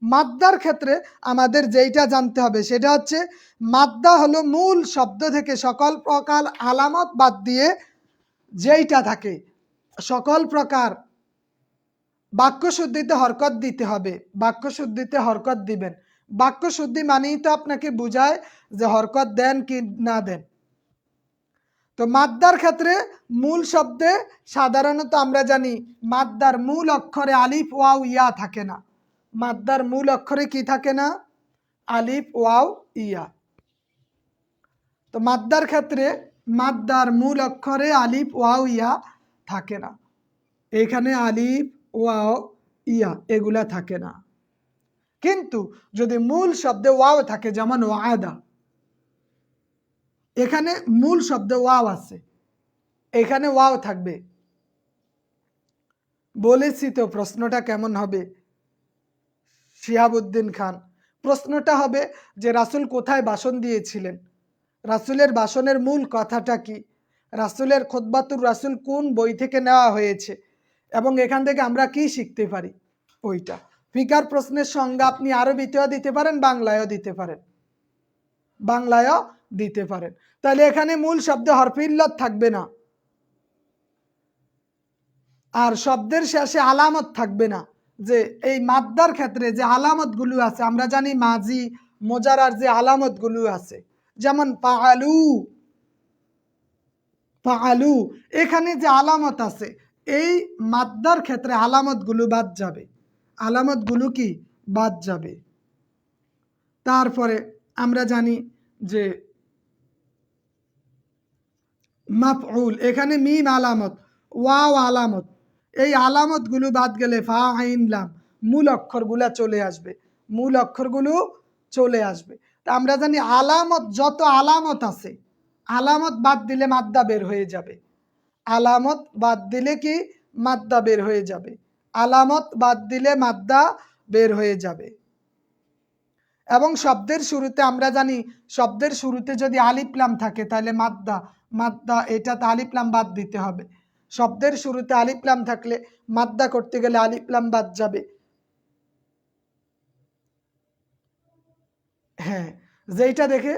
মাদ্দার ক্ষেত্রে আমাদের যেইটা জানতে হবে সেটা হচ্ছে, মাদ্দা হলো মূল শব্দ থেকে সকল প্রকার আলামত বাদ দিয়ে যেইটা থাকে, সকল প্রকার বাক্য শুদ্ধিতে হরকত দিতে হবে, বাক্য শুদ্ধিতে হরকত দিবেন। বাক্য শুদ্ধি মানেই তো আপনাকে বুঝায় যে হরকত দেন কি না দেন। তো মাদ্দার ক্ষেত্রে মূল শব্দে সাধারণত আমরা জানি মাদ্দার মূল অক্ষরে আলিফ ওয়াও ইয়া থাকে না। মাদ্দার মূল অক্ষরে কি থাকে না? আলিফ ওয়াও ইয়া। তো মাদ্দার ক্ষেত্রে মাদ্দার মূল অক্ষরে আলিফ ওয়াও ইয়া থাকে না। এখানে আলিফ ওয়াও ইয়া এগুলা থাকে না। কিন্তু যদি মূল শব্দে ওয়াও থাকে, যেমন ওয়াদা, এখানে মূল শব্দে ওয়াও আছে, এখানে ওয়াও থাকবে। বলেছি তো প্রশ্নটা কেমন হবে শিহাবুদ্দিন খান? প্রশ্নটা হবে যে রাসূল কোথায় ভাষণ দিয়েছিলেন, রাসূলের ভাষণের মূল কথাটা কি, রাসূলের খুতবাতুর রাসূল কোন বই থেকে নেওয়া হয়েছে, এবং এখান থেকে আমরা কি শিখতে পারি, ওইটা। ফিকার প্রশ্নের সংজ্ঞা আপনি আরবিতেও দিতে পারেন, বাংলায়ও দিতে পারেন, বাংলায়ও দিতে পারেন। তাহলে এখানে মূল শব্দে হরফে ইল্লত থাকবে না, আর শব্দের শেষে আলামত থাকবে না। যে এই মাদ্দার ক্ষেত্রে যে আলামতগুলো আছে, আমরা জানি মাজি মোজারার যে আলামতগুলো আছে, যেমন ফাআলু, ফাআলু, এখানে যে আলামত আছে, এই মাদ্দার ক্ষেত্রে আলামতগুলো বাদ যাবে, আলামতগুলো কি বাদ যাবে। তারপরে আমরা জানি যে মাফউল, এখানে মিম আলামত, ওয়াও আলামত, এই আলামতগুলো বাদ গেলে ফা আইন লাম মূল অক্ষরগুলা চলে আসবে, মূল অক্ষরগুলো চলে আসবে। তা আমরা জানি আলামত, যত আলামত আছে, আলামত বাদ দিলে মাদ্দা বের হয়ে যাবে, আলামত বাদ দিলে কি মাদ্দা বের হয়ে যাবে, আলামত বাদ দিলে মাদ্দা বের হয়ে যাবে। এবং শব্দের শুরুতে আমরা জানি, শব্দের শুরুতে যদি আলিফ লাম থাকে তাহলে মাদ্দা, মাদ্দা এটাতে আলিফ লাম বাদ দিতে হবে। শব্দের শুরুতে আলিফ লাম থাকলে মাদ্দা করতে গেলে আলিফ লাম বাদ যাবে। হ্যাঁ, যেটা দেখে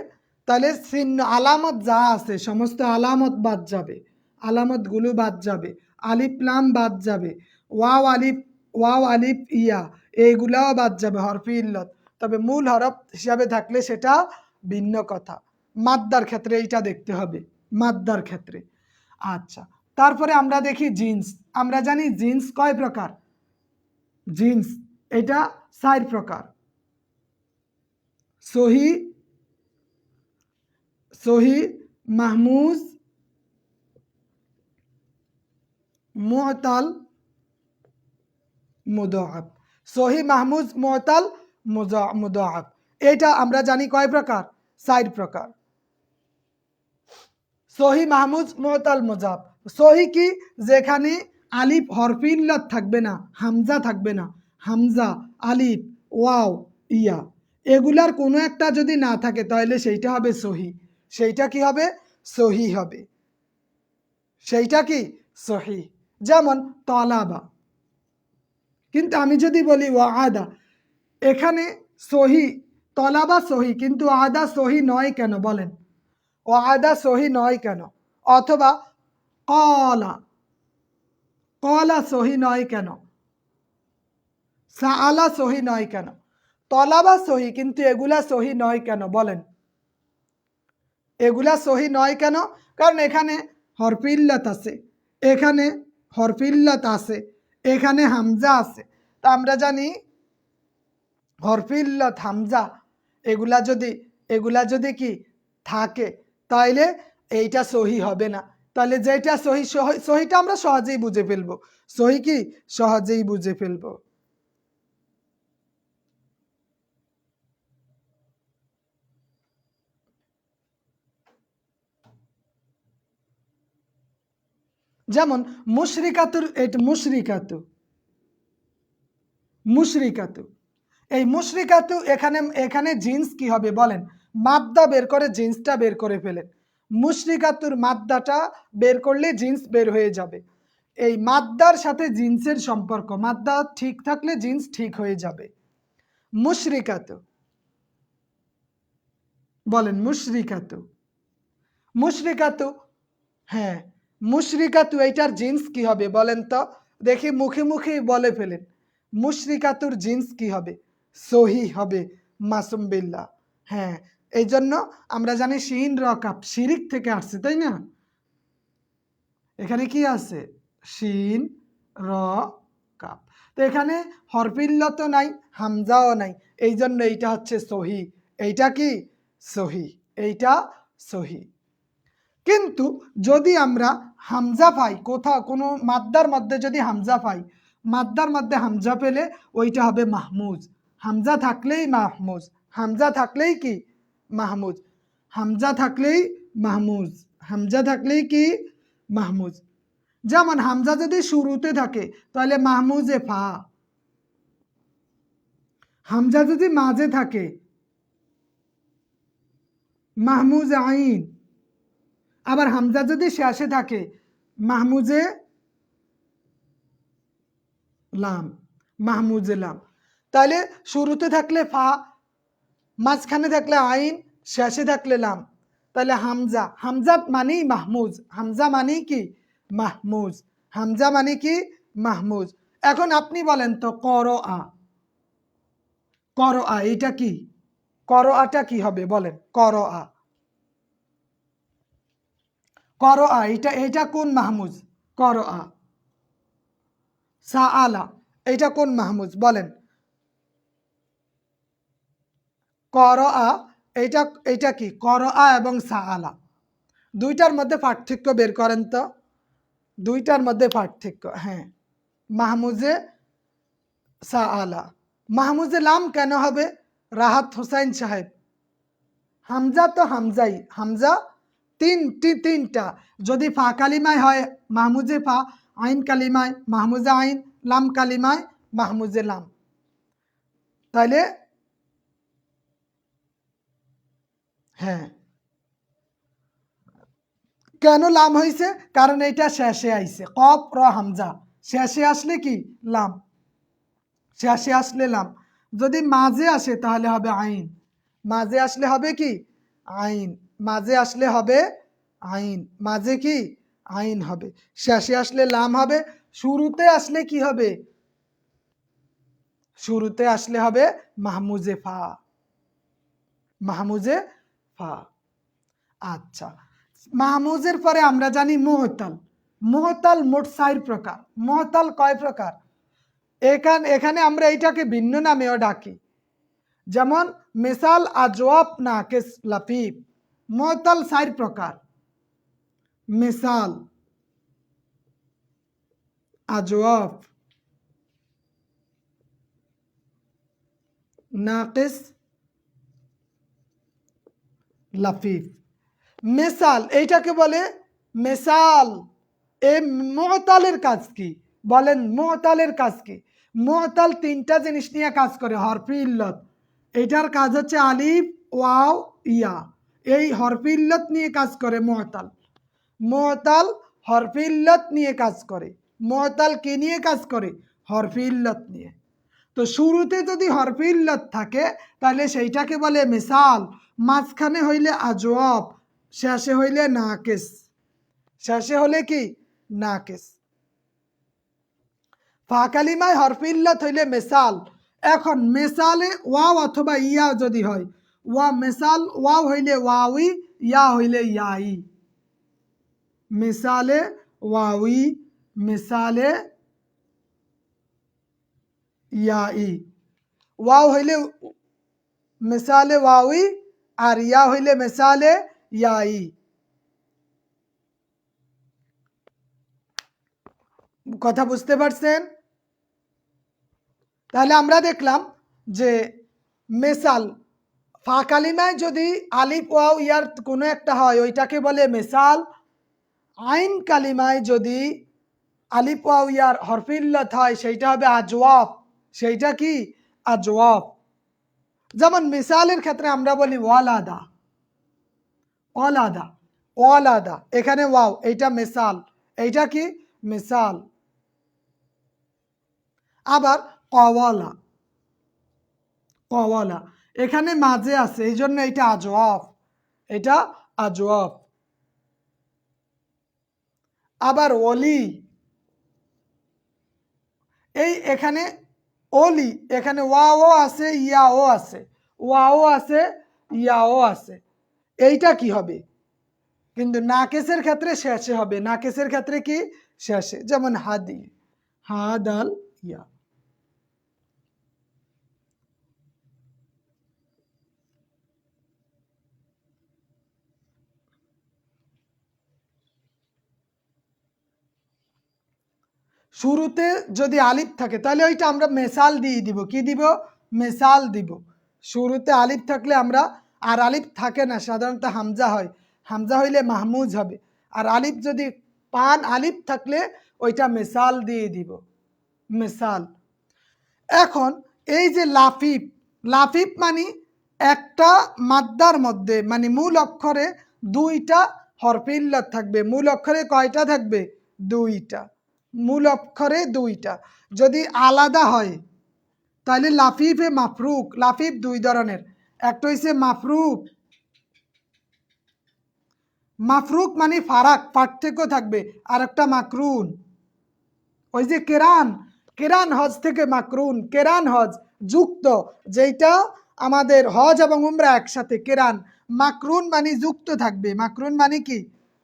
তাহলে চিহ্ন আলামত যা আছে সমস্ত আলামত বাদ যাবে, আলামতগুলো বাদ যাবে, আলিফ লাম বাদ যাবে, ওয়াও আলিফ, ওয়াও আলিফ ইয়া এইগুলাও বাদ যাবে, হরফে ইল্লত। তবে মূল হরফ হিসাবে থাকলে সেটা ভিন্ন কথা। মাদ্দার ক্ষেত্রে এইটা দেখতে হবে, মাদ্দার ক্ষেত্রে। আচ্ছা, তারপরে আমরা দেখি জিন্স। আমরা জানি জিন্স কয় প্রকার? জিন্স এটা 4 প্রকার। সহি, সহি, মাহমুজ, মুআতাল, মুদাআফ। সহি, মাহমুজ, মুআতাল, মুদাআফ, এটা আমরা জানি কয় প্রকার? 4 প্রকার। সহি, মাহমুজ, মুআতাল, মুদাআফ। সহি কি? যেখানে আলিফ হরফে ইল্লাত থাকবে না, হামজা থাকবে না, হামজা, আলিফ, ওয়াও, ইয়া এগুলার কোনো একটা যদি না থাকে তাহলে সেইটা হবে সহি, সেইটা কি হবে? সহি হবে, সেইটা কি? সহি। যেমন তলাবা। কিন্তু আমি যদি বলি ওয়াদা, এখানে সহি, তলাবা সহি, কিন্তু ওয়াদা সহি নয় কেন বলেন? ওয়াদা সহি নয় কেন? অথবা কলা, কলা সহি নয় কেন? সাআলা সহি নয় কেন? তলাবা সহি, কিন্তু এগুলা সহি নয় কেন বলেন? এগুলা সহি নয় কেন? কারণ এখানে হরফে ইল্লাত আছে, এখানে হরফে ইল্লাত আছে, এখানে হামজা আছে। তা আমরা জানি হরফে ইল্লাত, হামজা এগুলা যদি কি থাকে তাইলে এইটা সহি হবে না। তাহলে যেটা সহি, সহিটা আমরা সহজেই বুঝে ফেলবো, সহি কি সহজেই বুঝে ফেলবো। যেমন মুশরিকাতুর, এটা মুশরিকাতু, মুশরিকাতু, এই মুশরিকাতু এখানে, এখানে জিন্স কি হবে বলেন? মাদ্দা বের করে জিন্সটা বের করে ফেলেন। মুশরিকাতুর মাদ্দাটা বের করলে জিন্স বের হয়ে যাবে। এই মাদ্দার সাথে জিন্সের সম্পর্ক, মাদ্দা ঠিক থাকলে জিন্স ঠিক হয়ে যাবে। মুশরিকাতু বলেন, মুশরিকাতু, মুশরিকাতু, হ্যাঁ মুশরিকাতু, এইটার জিন্স কি হবে বলেন তো? দেখি মুখে মুখে বলে ফেলেন, মুশরিকাতুর জিন্স কি হবে? সহি হবে, মাসুম বিল্লাহ। হ্যাঁ, এই জন্য আমরা জানি শিন র কাপ শিরিক থেকে আসছে, তাই না? এখানে কি আছে? শিন র কাপ। তো এখানে হরফিল্লত নাই, হামজাও নাই, এই জন্য এইটা হচ্ছে সহি। এইটা কি? সহি, এইটা সহি। কিন্তু যদি আমরা হামজা পাই, কোথাও কোনো মাদ্দার মধ্যে যদি হামজা পাই, মাদ্দার মধ্যে হামজা পেলে ওইটা হবে মাহমুজ। হামজা থাকলেই মাহমুজ, হামজা থাকলেই কি? মাহমুজ, হামজা থাকলেই মাহমুজ, হামজা থাকলেই কি? মাহমুজ। যেমন হামজা যদি শুরুতে থাকে তাহলে মাহমুজে ফা, হামজা যদি মাঝে থাকে মাহমুজ আইন, আবার হামজা যদি শেষে থাকে মাহমুজে লাম, মাহমুজে লাম। তাহলে শুরুতে থাকলে ফা, মাঝখানে থাকলে আইন, শেষে থাকলে লাম, তাহলে হামজা, হামজা মানেই মাহমুজ, হামজা মানেই কি? মাহমুজ, হামজা মানে কি? মাহমুজ। এখন আপনি বলেন তো করো আ, করো আ এটা কি? করো আটা কি হবে বলেন? করো আ, করো আ এটা, এটা কোন মাহমুজ? করো আ। সাআলা এটা কোন মাহমুজ বলেন? করআ, এইটা এইটা কি করআ এবং সাআলা, দুইটার মধ্যে পার্থক্য বের করেন তো, দুইটার মধ্যে পার্থক্য। হ্যাঁ, মাহমুজে সাআলা, মাহমুজে লাম কেন হবে? রাহাত হোসাইন সাহেব, হামজা তো হামজাই, হামজা তিনটা, যদি ফা কালিমায় হয় মাহমুজে ফা, আইন কালিমায় মাহমুজে আইন, লাম কালিমায় মাহমুজে লাম। তাইলে হ্যাঁ, কেন লাম হয়েছে? কারণ এটা শেষে আইছে, কফ র হামজা, শেষে আসলে কি লাম, শেষে আসলে লাম। যদি মাঝে আসে তাহলে হবে আইন, মাঝে আসলে হবে কি আইন, মাঝে আসলে হবে আইন, মাঝে কি আইন হবে, শেষে আসলে লাম হবে, শুরুতে আসলে কি হবে? শুরুতে আসলে হবে মাহমুজে ফা, মাহমুজে ফা। আচ্ছা, মাহমুজের পরে আমরা জানি মুহতাল, মুহতাল মোট 4 প্রকার। মুহতাল কয় প্রকার? এখানে আমরা এইটাকে ভিন্ন নামেও ডাকি, যেমন মিসাল আজওয়াব নাকিস লাফিফ, মুহতাল 4 প্রকার। মিসাল আজওয়াব নাকিস লাফিফ। মেসাল এইটাকে বলে মেসাল। এই মুহতালের কাজ কি বলেন? মুহতালের কাজ কি? মুহতাল তিনটা জিনিস নিয়ে কাজ করে। হরফি ইল্লত, এটার কাজ হচ্ছে আলিফ ওয়াও ইয়া, এই হরফি ইল্লত নিয়ে কাজ করে মুহতাল। মুহতাল হরফি ইল্লত নিয়ে কাজ করে। মুহতাল কি নিয়ে কাজ করে? হরফি ইল্লত নিয়ে। তো শুরুতে যদি হরফি ইল্লত থাকে তাহলে সেইটাকে বলে মিসাল, মাঝখানে হইলে আজওয়াব, শেষে হইলে নাকিস, শেষে হলে কি নাকিস। ফা কালিমায় হরফি ইল্লত হইলে মিসাল। এখন মিসালে ওয়াও অথবা ইয়া যদি হয়, ওয়া মিসাল ওয়াও হইলে ওয়াউই, ইয়া হইলে ইয়াই। মিসালে ওয়াউই, মিসালে ইয়াই, ওয়াও হইলে মিসালে ওয়াউই আর ইয়া হইলে মিসালে ইয়াই। কথা বুঝতে পারছেন? তাহলে আমরা দেখলাম যে মেসাল, ফা কালিমায় যদি আলিফ ওয়াও ইয়ার কোনো একটা হয় ওইটাকে বলে মেসাল। আইন কালিমায় যদি আলিফ ওয়াও ইয়ার হরফি ইল্লত হয় সেইটা হবে আজওয়াব, সেইটা কি আজওয়াব। যেমন মিসালের ক্ষেত্রে আমরা বলি ওয়ালাদা, ওয়ালাদা, ওয়ালাদা, এখানে ওয়াও, এইটা মিসাল, এইটা কি মিসাল। আবার কওয়ালা, কওয়ালা, এখানে মাঝে আছে এই জন্য এটা আজওয়াব, এটা আজওয়াব। আবার ওলি, এই এখানে ওলি, এখানে ওয়াও আছে ইয়াও আছে, ওয়াও আছে ইয়াও আছে, এইটা কি হবে? কিন্তু নাকেসের ক্ষেত্রে শেষে হবে, নাকেসের ক্ষেত্রে কি শেষে। যেমন হাদি, হাদাল ইয়া। শুরুতে যদি আলিফ থাকে তাহলে ওইটা আমরা মেসাল দিয়ে দিব। কি দিব? মেসাল দিব। শুরুতে আলিফ থাকলে আমরা, আর আলিফ থাকে না সাধারণত হামজা হয়, হামজা হইলে মাহমুজ হবে। আর আলিফ যদি পান, আলিফ থাকলে ওইটা মেসাল দিয়ে দিব, মেসাল। এখন এই যে লাফিফ, লাফিফ মানে একটা মাদ্দার মধ্যে, মানে মূল অক্ষরে দুইটা হরফে ইল্লাত থাকবে। মূল অক্ষরে কয়টা থাকবে? দুইটা। মূল অক্ষরে দুইটা। যদি আলাদা হয় তাহলে লাফিফে মাফরুক। লাফিফ দুই ধরনের, একটা হইছে মাফরুক, মাফরুক মানে ফারাক, পার্থক্য থাকবে, আর একটা মাকরুন। ওই যে কেরান, কেরান হজ থেকে মাকরুন, কেরান হজ যুক্ত, যেটা আমাদের হজ এবং উমরা একসাথে কেরান। মাকরুন মানে যুক্ত থাকবে, মাকরুন মানে কি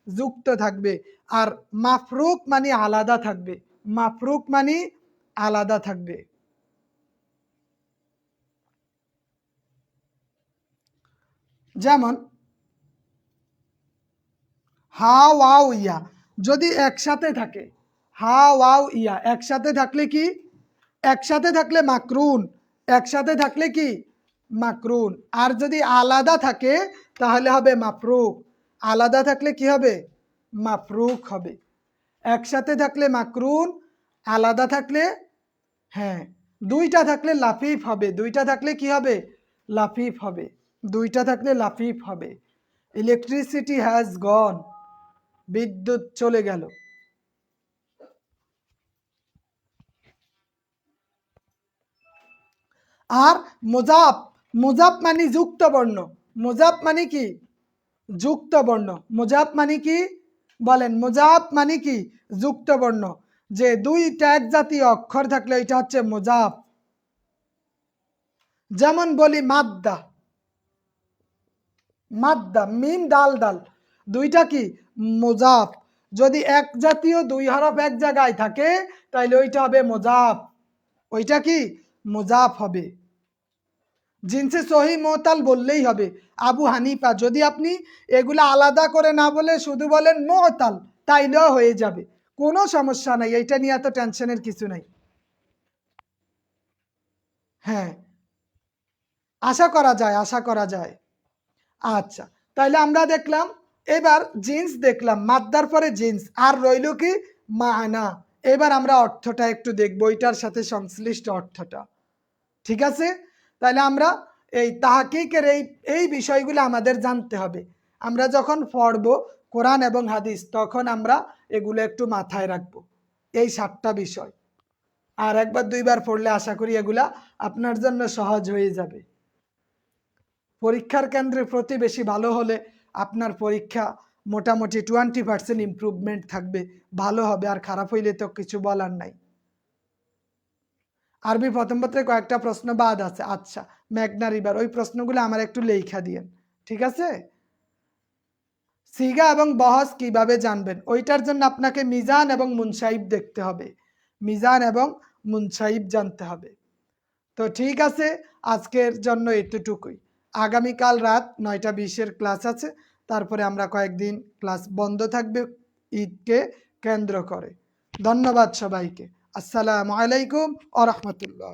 যুক্ত থাকবে। আর মাফরুক মানে আলাদা থাকবে, মাফরুক মানে আলাদা থাকবে। যেমন হা ওয়াও ইয়া যদি একসাথে থাকে, হা ওয়াও ইয়া একসাথে থাকলে কি, একসাথে থাকলে মাকরুন, একসাথে থাকলে কি মাকরুন। আর যদি আলাদা থাকে তাহলে হবে মাফরুক, আলাদা থাকলে কি হবে মাফরুক হবে। একসাথে থাকলে মাকরুন, আলাদা থাকলে, হ্যাঁ দুইটা থাকলে লাফিফ হবে, দুইটা থাকলে কি হবে লাফিফ হবে, দুইটা থাকলে লাফিফ হবে। ইলেকট্রিসিটি হ্যাজ গন, বিদ্যুৎ চলে গেল। আর মুজাফ, মুজাফ মানে যুক্ত বর্ণ, মুজাফ মানে কি যুক্ত বর্ণ, মুজাফ মানে কি বলেন, মুজাফ মানে কি যুক্ত বর্ণ, যে দুই ট্যাগ জাতীয় অক্ষর থাকলে এটা হচ্ছে মুজাফ। যেমন বলি মাদ্দা, মাদ্দা মিম দাল দাল দুইটা কি মুজাফ। যদি এক জাতীয় দুই হরফ এক জায়গায় থাকে তাহলে ওইটা হবে মুজাফ, ওইটা কি মুজাফ হবে। জিনসে সহি মোতাল বললেই হবে। আবু হানিফা, যদি আপনি এগুলা আলাদা করে না বলে শুধু বলেন মোতাল তাইলেও হয়ে যাবে, কোনো সমস্যা নাই, এইটা নিয়ে এত টেনশনের কিছু নাই। হ্যাঁ আশা করা যায়, আশা করা যায়। আচ্ছা তাহলে আমরা দেখলাম, এবার জিন্স দেখলাম, মাদ্দার পরে জিন্স, আর রইল কি মানা। এবার আমরা অর্থটা একটু দেখব, এটার সাথে সংশ্লিষ্ট অর্থটা, ঠিক আছে? তাহলে আমরা এই তাহকিকের এই এই বিষয়গুলো আমাদের জানতে হবে। আমরা যখন পড়ব কোরআন এবং হাদিস তখন আমরা এগুলো একটু মাথায় রাখবো, এই 7টা বিষয়। আর একবার দুইবার পড়লে আশা করি এগুলা আপনার জন্য সহজ হয়ে যাবে। পরীক্ষার কেন্দ্রে প্রতি বেশি ভালো হলে আপনার পরীক্ষা মোটামুটি 20% ইমপ্রুভমেন্ট থাকবে, ভালো হবে। আর খারাপ হইলে তো কিছু বলার নাই। আরবি প্রথম পত্রে কয়েকটা প্রশ্ন বাদ আছে। আচ্ছা মেঘনা রিভার, ওই প্রশ্নগুলো আমার একটু লেখা দিয়েন, ঠিক আছে? সিগা এবং বহস কিভাবে জানবেন, ওইটার জন্য আপনাকে মিজান এবং মুনসাইব দেখতে হবে, মিজান এবং মুনসাইব জানতে হবে। তো ঠিক আছে, আজকের জন্য এতটুকুই। আগামীকাল রাত 9টা 20-এর ক্লাস আছে, তারপরে আমরা কয়েকদিন ক্লাস বন্ধ থাকবে ঈদকে কেন্দ্র করে। ধন্যবাদ সবাইকে। আসসালামু আলাইকুম ওয়া রাহমাতুল্লাহ।